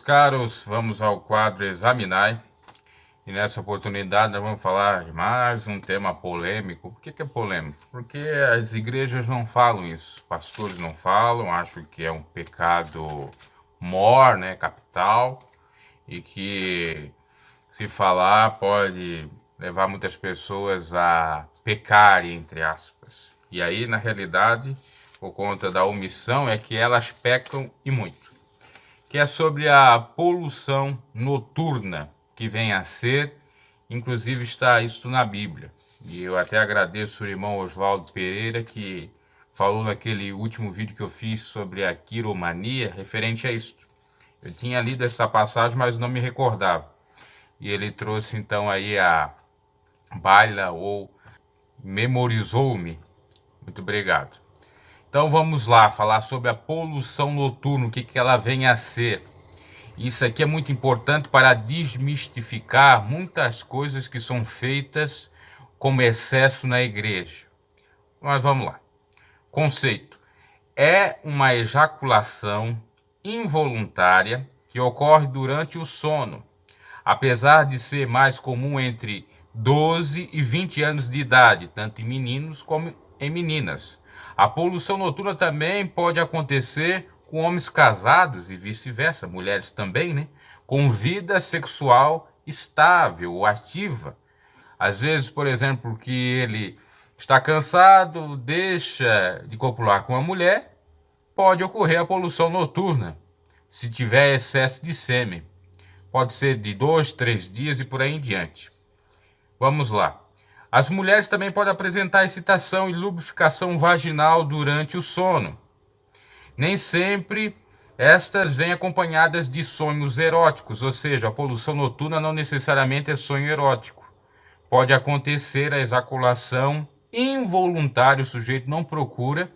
Caros, vamos ao quadro Examinai, e nessa oportunidade nós vamos falar de mais um tema polêmico. Por que é polêmico? Porque as igrejas não falam isso, pastores não falam, acham que é um pecado mor, né, capital, e que se falar pode levar muitas pessoas a pecarem, entre aspas. E aí, na realidade, por conta da omissão, é que elas pecam e muito, que é sobre a poluição noturna que vem a ser, inclusive está isso na Bíblia. E eu até agradeço o irmão Oswaldo Pereira, que falou naquele último vídeo que eu fiz sobre a quiromania, referente a isso. Eu tinha lido essa passagem, mas não me recordava. E ele trouxe então aí a baila ou memorizou-me. Muito obrigado. Então vamos lá, falar sobre a poluição noturna, o que ela vem a ser. Isso aqui é muito importante para desmistificar muitas coisas que são feitas como excesso na igreja. Mas vamos lá. Conceito: é uma ejaculação involuntária que ocorre durante o sono, apesar de ser mais comum entre 12 e 20 anos de idade, tanto em meninos como em meninas. A poluição noturna também pode acontecer com homens casados e vice-versa, mulheres também, né? Com vida sexual estável ou ativa. Às vezes, por exemplo, que ele está cansado, deixa de copular com a mulher, pode ocorrer a poluição noturna, se tiver excesso de sêmen. Pode ser de 2, 3 dias e por aí em diante. Vamos lá. As mulheres também podem apresentar excitação e lubrificação vaginal durante o sono. Nem sempre estas vêm acompanhadas de sonhos eróticos, ou seja, a poluição noturna não necessariamente é sonho erótico. Pode acontecer a ejaculação involuntária, o sujeito não procura,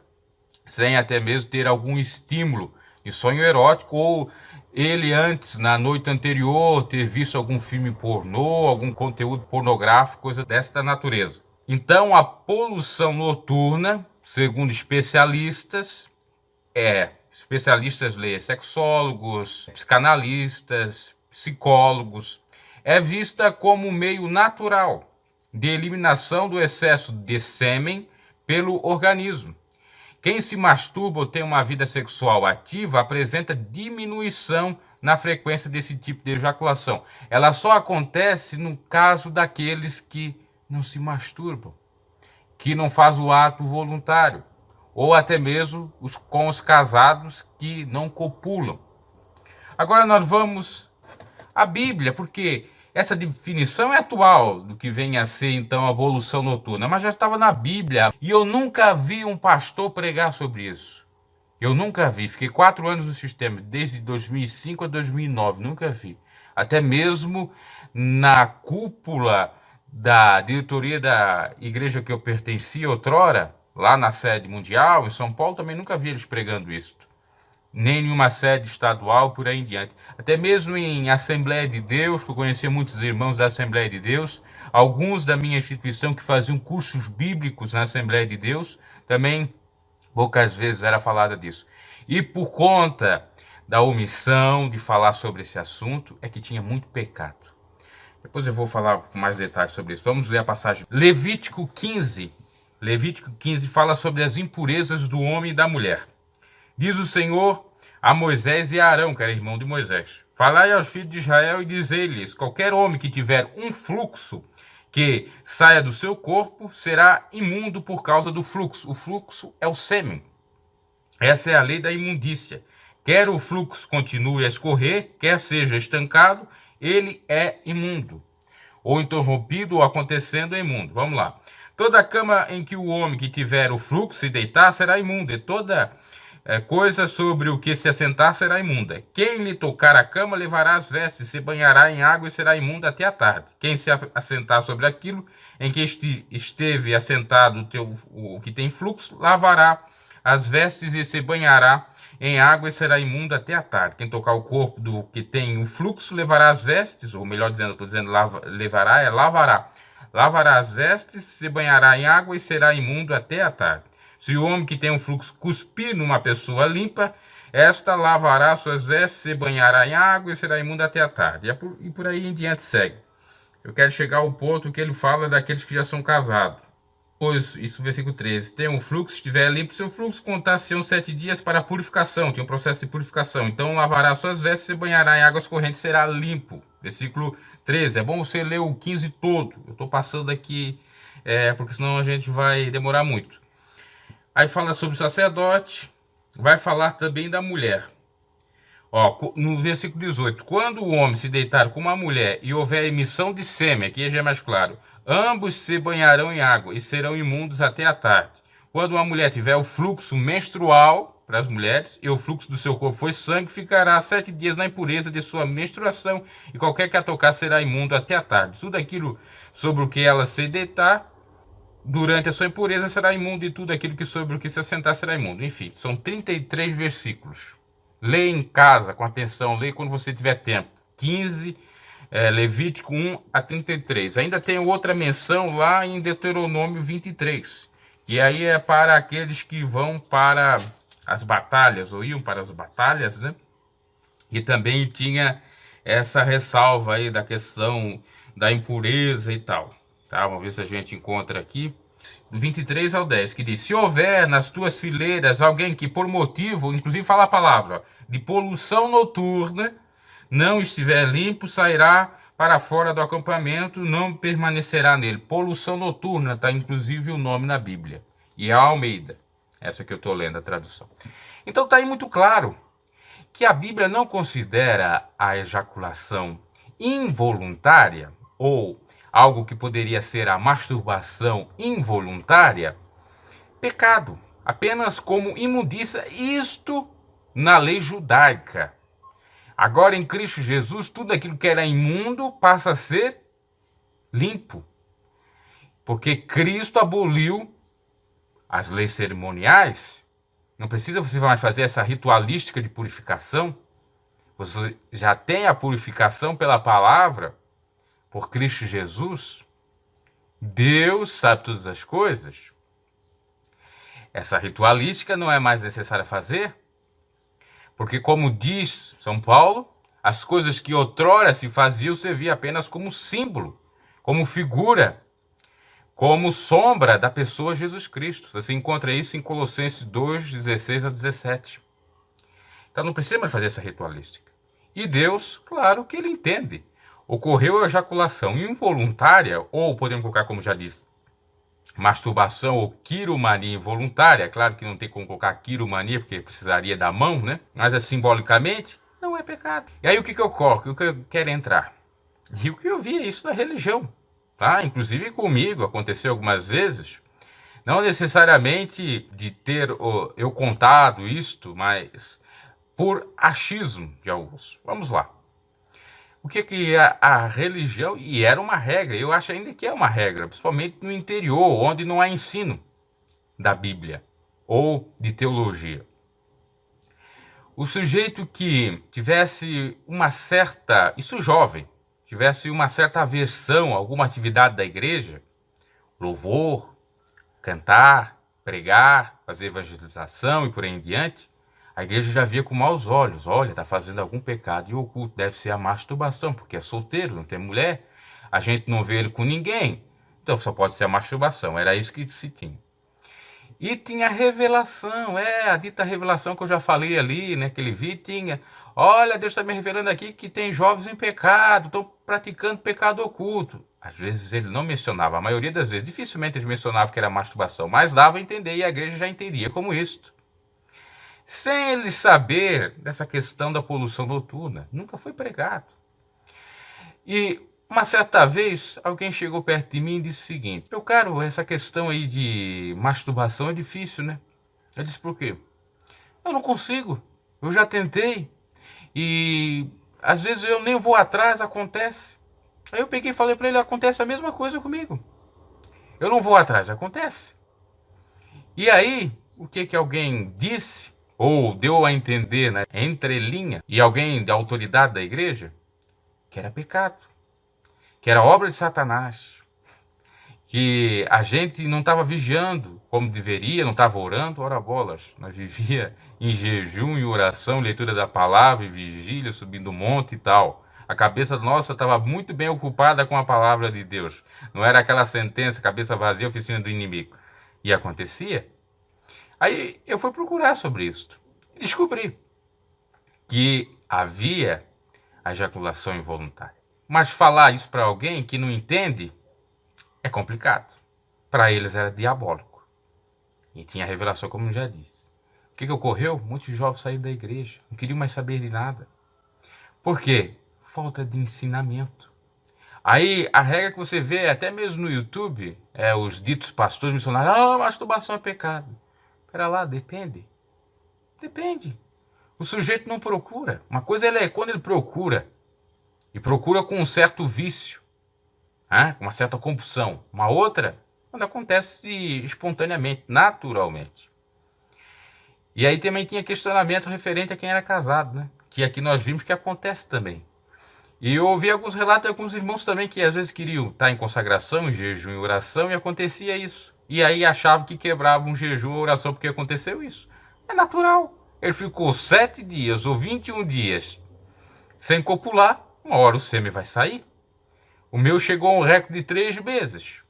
sem até mesmo ter algum estímulo de sonho erótico, ou ele antes, na noite anterior, ter visto algum filme pornô, algum conteúdo pornográfico, coisa desta natureza. Então, a poluição noturna, segundo especialistas, especialistas sexólogos, psicanalistas, psicólogos, é vista como um meio natural de eliminação do excesso de sêmen pelo organismo. Quem se masturba ou tem uma vida sexual ativa apresenta diminuição na frequência desse tipo de ejaculação. Ela só acontece no caso daqueles que não se masturbam, que não fazem o ato voluntário, ou até mesmo com os casados que não copulam. Agora nós vamos à Bíblia, porque essa definição é atual do que vem a ser então a poluição noturna, mas já estava na Bíblia e eu nunca vi um pastor pregar sobre isso. Eu nunca vi, fiquei 4 anos no sistema, desde 2005 a 2009, nunca vi. Até mesmo na cúpula da diretoria da igreja que eu pertencia outrora, lá na sede mundial, em São Paulo, também nunca vi eles pregando isso. Nem em uma sede estadual, por aí em diante. Até mesmo em Assembleia de Deus, que eu conhecia muitos irmãos da Assembleia de Deus, alguns da minha instituição que faziam cursos bíblicos na Assembleia de Deus, também poucas vezes era falada disso. E por conta da omissão de falar sobre esse assunto, é que tinha muito pecado. Depois eu vou falar com mais detalhes sobre isso. Vamos ler a passagem. Levítico 15. Levítico 15 fala sobre as impurezas do homem e da mulher. Diz o Senhor a Moisés e a Arão, que era irmão de Moisés: falai aos filhos de Israel e dizei-lhes: qualquer homem que tiver um fluxo que saia do seu corpo será imundo por causa do fluxo. O fluxo é o sêmen. Essa é a lei da imundícia. Quer o fluxo continue a escorrer, quer seja estancado, ele é imundo. Ou interrompido ou acontecendo é imundo. Vamos lá. Toda cama em que o homem que tiver o fluxo se deitar será imundo, e toda coisa sobre o que se assentar será imunda. Quem lhe tocar a cama levará as vestes, se banhará em água e será imundo até a tarde. Quem se assentar sobre aquilo em que esteve assentado o que tem fluxo, lavará as vestes e se banhará em água e será imundo até a tarde. Quem tocar o corpo do que tem o fluxo levará as vestes, ou melhor dizendo, estou dizendo levará, lavará. Lavará as vestes, se banhará em água e será imundo até a tarde. Se o homem que tem um fluxo cuspir numa pessoa limpa, esta lavará suas vestes, se banhará em água e será imunda até a tarde. E por aí em diante segue. Eu quero chegar ao ponto que ele fala daqueles que já são casados. Pois, isso versículo 13. Tem um fluxo, se estiver limpo seu fluxo, contar-se-ão 7 dias para a purificação. Tem um processo de purificação. Então lavará suas vestes, se banhará em águas correntes, será limpo. Versículo 13. É bom você ler o 15 todo. Eu estou passando aqui, porque senão a gente vai demorar muito. Aí fala sobre o sacerdote, vai falar também da mulher. Ó, no versículo 18, quando o homem se deitar com uma mulher e houver emissão de sêmen, aqui já é mais claro, ambos se banharão em água e serão imundos até a tarde. Quando uma mulher tiver o fluxo menstrual, para as mulheres, e o fluxo do seu corpo foi sangue, ficará 7 dias na impureza de sua menstruação, e qualquer que a tocar será imundo até a tarde. Tudo aquilo sobre o que ela se deitar, durante a sua impureza será imundo, e tudo aquilo que sobre o que se assentar será imundo. Enfim, são 33 versículos. Leia em casa, com atenção, leia quando você tiver tempo. 15, Levítico 1 a 33. Ainda tem outra menção lá em Deuteronômio 23. E aí é para aqueles que vão para as batalhas, ou iam para as batalhas, né? E também tinha essa ressalva aí da questão da impureza e tal. Tá? Vamos ver se a gente encontra aqui. Do 23 ao 10, que diz: se houver nas tuas fileiras alguém que por motivo, inclusive fala a palavra, de poluição noturna, não estiver limpo, sairá para fora do acampamento, não permanecerá nele. Poluição noturna, está inclusive o nome na Bíblia. E é a Almeida, essa que eu estou lendo a tradução. Então está aí muito claro que a Bíblia não considera a ejaculação involuntária ou algo que poderia ser a masturbação involuntária pecado, apenas como imundícia, isto na lei judaica. Agora em Cristo Jesus, tudo aquilo que era imundo passa a ser limpo, porque Cristo aboliu as leis cerimoniais. Não precisa você mais fazer essa ritualística de purificação. Você já tem a purificação pela palavra, por Cristo Jesus. Deus sabe todas as coisas. Essa ritualística não é mais necessária fazer, porque como diz São Paulo, as coisas que outrora se faziam serviam apenas como símbolo, como figura, como sombra da pessoa Jesus Cristo. Você encontra isso em Colossenses 2, 16 a 17. Então não precisa mais fazer essa ritualística. E Deus, claro que ele entende. Ocorreu a ejaculação involuntária, ou podemos colocar como já disse, masturbação ou quiromania involuntária. Claro que não tem como colocar quiromania, porque precisaria da mão, né? Mas simbolicamente, não é pecado. E aí o que ocorre? O que eu quero entrar? E o que eu vi é isso da religião. Tá? Inclusive comigo, aconteceu algumas vezes, não necessariamente de ter eu contado isto, mas por achismo de alguns. Vamos lá. O que é a religião? E era uma regra, eu acho ainda que é uma regra, principalmente no interior, onde não há ensino da Bíblia ou de teologia. O sujeito que tivesse uma certa, isso jovem, tivesse uma certa aversão a alguma atividade da igreja, louvor, cantar, pregar, fazer evangelização e por aí em diante, a igreja já via com maus olhos. Olha, está fazendo algum pecado e oculto. Deve ser a masturbação, porque é solteiro, não tem mulher. A gente não vê ele com ninguém. Então só pode ser a masturbação. Era isso que se tinha. E tinha a revelação, a dita revelação que eu já falei ali, né? Aquele vídeo tinha. Olha, Deus está me revelando aqui que tem jovens em pecado, estão praticando pecado oculto. Às vezes ele não mencionava, a maioria das vezes, dificilmente ele mencionava que era masturbação, mas dava a entender e a igreja já entendia como isto. Sem ele saber dessa questão da poluição noturna. Nunca foi pregado. E uma certa vez, alguém chegou perto de mim e disse o seguinte: meu caro, essa questão aí de masturbação é difícil, né? Eu disse: por quê? Eu não consigo. Eu já tentei. E às vezes eu nem vou atrás, acontece. Aí eu peguei e falei para ele: acontece a mesma coisa comigo. Eu não vou atrás, acontece. E aí, o que alguém disse, ou deu a entender, né, entre linha, e alguém da autoridade da igreja, que era pecado, que era obra de Satanás, que a gente não estava vigiando como deveria, não estava orando. Ora bolas, nós vivia em jejum e oração, leitura da palavra e vigília, subindo o monte e tal. A cabeça nossa estava muito bem ocupada com a palavra de Deus. Não era aquela sentença, cabeça vazia, oficina do inimigo. E acontecia. Aí eu fui procurar sobre isso. E descobri que havia a ejaculação involuntária. Mas falar isso para alguém que não entende é complicado. Para eles era diabólico. E tinha a revelação, como eu já disse. O que ocorreu? Muitos jovens saíram da igreja. Não queriam mais saber de nada. Por quê? Falta de ensinamento. Aí a regra que você vê, até mesmo no YouTube, é os ditos pastores missionários: masturbação é pecado. Pera lá, depende. Depende. O sujeito não procura. Uma coisa é quando ele procura. E procura com um certo vício. Com uma certa compulsão. Uma outra, quando acontece espontaneamente, naturalmente. E aí também tinha questionamento referente a quem era casado, né? Que aqui nós vimos que acontece também. E eu ouvi alguns relatos de alguns irmãos também que às vezes queriam estar em consagração, em jejum e oração, e acontecia isso. E aí achavam que quebrava um jejum ou oração porque aconteceu isso. É natural. Ele ficou 7 dias ou 21 dias sem copular, uma hora o sêmen vai sair. O meu chegou a um recorde de 3 meses.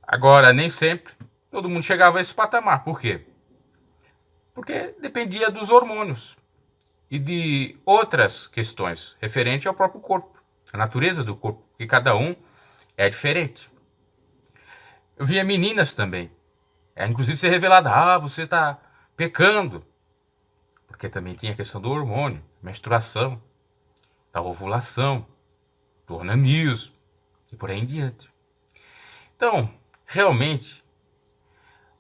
Agora, nem sempre todo mundo chegava a esse patamar. Por quê? Porque dependia dos hormônios e de outras questões referentes ao próprio corpo, a natureza do corpo, que cada um é diferente. Eu via meninas também, inclusive ser revelada: você está pecando, porque também tinha a questão do hormônio, menstruação, da ovulação, do onanismo e por aí em diante. Então, realmente,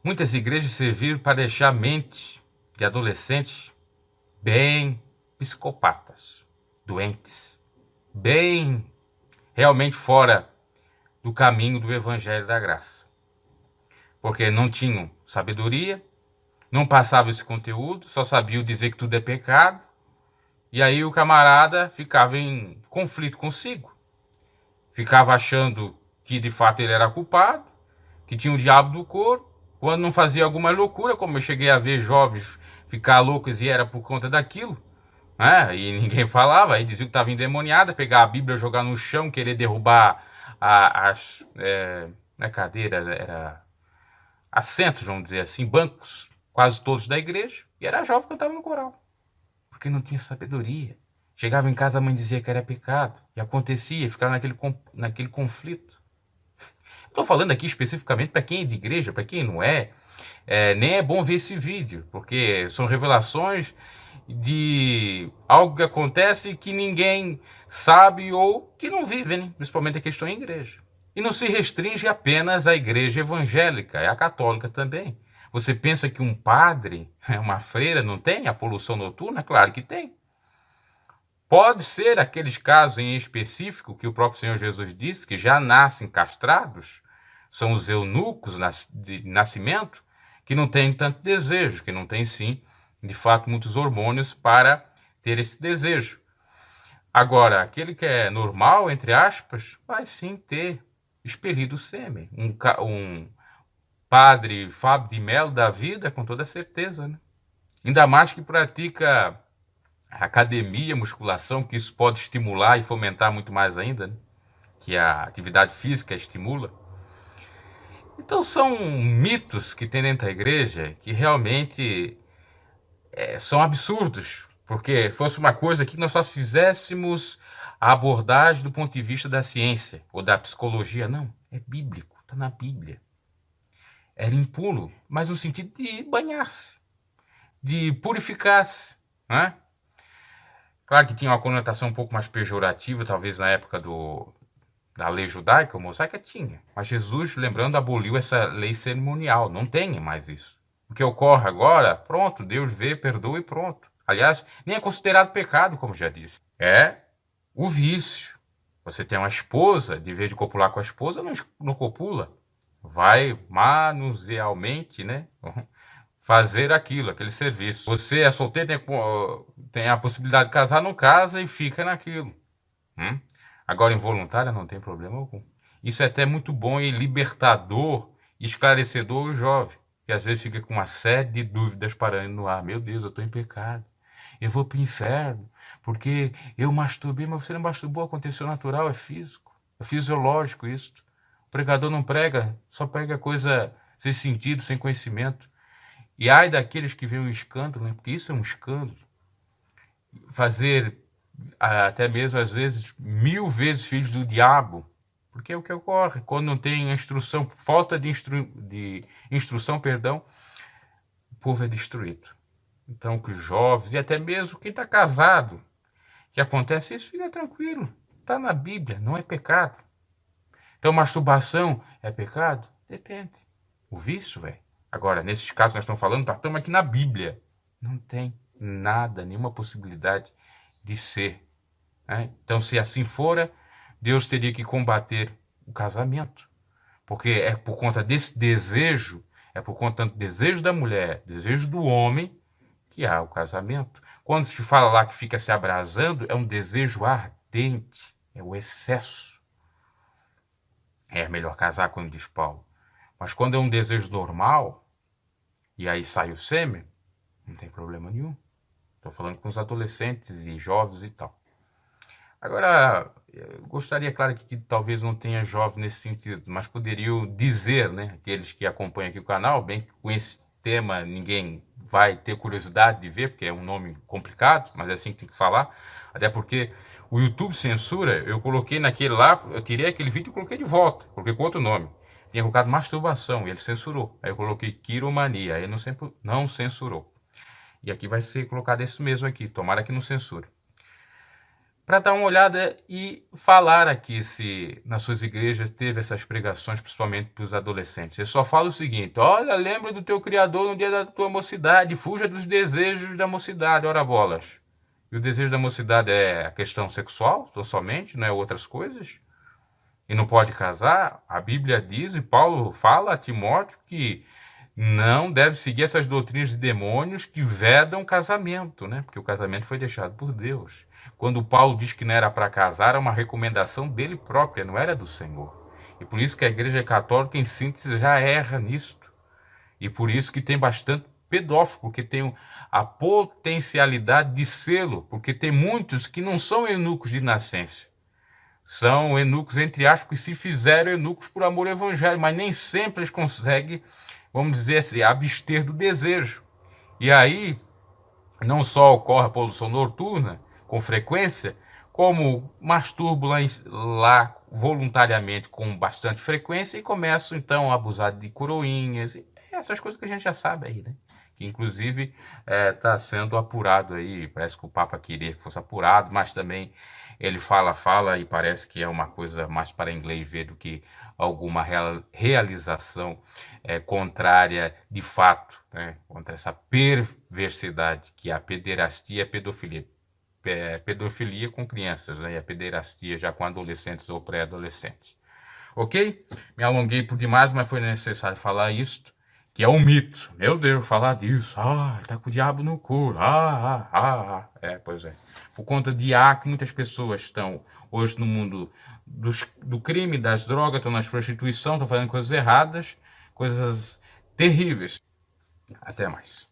muitas igrejas serviram para deixar a mente de adolescentes bem psicopatas, doentes, bem realmente fora do caminho do evangelho da graça. Porque não tinham sabedoria, não passavam esse conteúdo, só sabiam dizer que tudo é pecado, e aí o camarada ficava em conflito consigo. Ficava achando que de fato ele era culpado, que tinha o diabo do couro, quando não fazia alguma loucura, como eu cheguei a ver jovens ficar loucos e era por conta daquilo, e ninguém falava, aí dizia que estava endemoniada, pegar a Bíblia, jogar no chão, querer derrubar as cadeiras, era assentos, vamos dizer assim, bancos, quase todos da igreja, e era jovem que cantava no coral, porque não tinha sabedoria. Chegava em casa, a mãe dizia que era pecado, e acontecia, ficava naquele conflito. Estou falando aqui especificamente para quem é de igreja, para quem não é, nem é bom ver esse vídeo, porque são revelações de algo que acontece que ninguém sabe ou que não vive, né? Principalmente a questão em igreja. E não se restringe apenas à igreja evangélica, é a católica também. Você pensa que um padre, uma freira, não tem a poluição noturna? Claro que tem. Pode ser aqueles casos em específico que o próprio Senhor Jesus disse, que já nascem castrados, são os eunucos de nascimento, que não têm tanto desejo, que não têm, sim, de fato, muitos hormônios para ter esse desejo. Agora, aquele que é normal, entre aspas, vai sim ter expelido o sêmen. Um padre Fábio de Melo da vida, com toda certeza, né? Ainda mais que pratica academia, musculação, que isso pode estimular e fomentar muito mais ainda, né? Que a atividade física estimula. Então são mitos que tem dentro da igreja que realmente são absurdos, porque fosse uma coisa que nós só fizéssemos a abordagem do ponto de vista da ciência ou da psicologia. Não, é bíblico, está na Bíblia. Era impuro, mas no sentido de banhar-se, de purificar-se, né? Claro que tinha uma conotação um pouco mais pejorativa, talvez na época da lei judaica ou mosaica tinha. Mas Jesus, lembrando, aboliu essa lei cerimonial. Não tem mais isso. O que ocorre agora, pronto, Deus vê, perdoa e pronto. Aliás, nem é considerado pecado, como já disse. É o vício. Você tem uma esposa, de vez de copular com a esposa, não copula. Vai manusealmente, né? Fazer aquele serviço. Você é solteiro, tem a possibilidade de casar, não casa e fica naquilo. Agora, involuntária não tem problema algum. Isso é até muito bom e libertador e esclarecedor ao jovem. que às vezes fica com uma série de dúvidas parando no ar. Meu Deus, eu estou em pecado. Eu vou para o inferno, porque eu masturbei, mas você não masturbou, aconteceu natural, é físico, é fisiológico isso. O pregador não prega, só prega coisa sem sentido, sem conhecimento. E ai daqueles que veem um escândalo, né? Porque isso é um escândalo. Fazer até mesmo, às vezes, 1000 vezes filhos do diabo. Porque é o que ocorre quando não tem instrução, falta de instrução, perdão, o povo é destruído. Então, que os jovens, e até mesmo quem está casado, que acontece isso, fica tranquilo. Está na Bíblia, não é pecado. Então, masturbação é pecado? Depende. O vício, velho. Agora, nesses casos que nós estamos falando, estamos aqui na Bíblia. Não tem nada, nenhuma possibilidade de ser. Né? Então, se assim fora, Deus teria que combater o casamento. Porque é por conta desse desejo, é por conta do desejo da mulher, desejo do homem, que há o casamento. Quando se fala lá que fica se abrasando, é um desejo ardente, é o excesso. É melhor casar, como diz Paulo. Mas quando é um desejo normal, e aí sai o sêmen, não tem problema nenhum. Estou falando com os adolescentes e jovens e tal. Agora, eu gostaria, claro, que talvez não tenha jovem nesse sentido, mas poderiam dizer, né, aqueles que acompanham aqui o canal, bem que com esse tema ninguém vai ter curiosidade de ver, porque é um nome complicado, mas é assim que tem que falar, até porque o YouTube censura, eu coloquei naquele lá, eu tirei aquele vídeo e coloquei de volta, coloquei com outro nome. Tinha colocado masturbação e ele censurou. Aí eu coloquei quiromania, aí não censurou. E aqui vai ser colocado esse mesmo aqui, tomara que não censure. Para dar uma olhada e falar aqui se nas suas igrejas teve essas pregações, principalmente para os adolescentes. Eu só falo o seguinte: olha, lembra do teu Criador no dia da tua mocidade, fuja dos desejos da mocidade, ora bolas. E o desejo da mocidade é a questão sexual, tão somente, não é outras coisas. E não pode casar. A Bíblia diz, e Paulo fala a Timóteo, que não deve seguir essas doutrinas de demônios que vedam casamento, né? Porque o casamento foi deixado por Deus. Quando Paulo diz que não era para casar, é uma recomendação dele própria, não era do Senhor. E por isso que a Igreja Católica, em síntese, já erra nisto. E por isso que tem bastante pedófilo, porque tem a potencialidade de sê-lo, porque tem muitos que não são eunucos de nascença. São eunucos, entre aspas, que se fizeram eunucos por amor ao evangelho, mas nem sempre eles conseguem, vamos dizer assim, abster do desejo. E aí, não só ocorre a poluição noturna, com frequência, como masturbo lá voluntariamente com bastante frequência e começam então a abusar de coroinhas, essas coisas que a gente já sabe aí, né? Que inclusive está sendo apurado aí, parece que o Papa queria que fosse apurado, mas também ele fala e parece que é uma coisa mais para inglês ver do que alguma realização contrária de fato, né? Contra essa perversidade que é a pederastia e a pedofilia. Pedofilia com crianças, né? E a pederastia já com adolescentes ou pré-adolescentes. Ok? Me alonguei por demais, mas foi necessário falar isto, que é um mito. Meu Deus, falar disso. Ah, tá com o diabo no cu. Pois é. Por conta de que muitas pessoas estão hoje no mundo do crime, das drogas, estão na prostituição, estão fazendo coisas erradas, coisas terríveis. Até mais.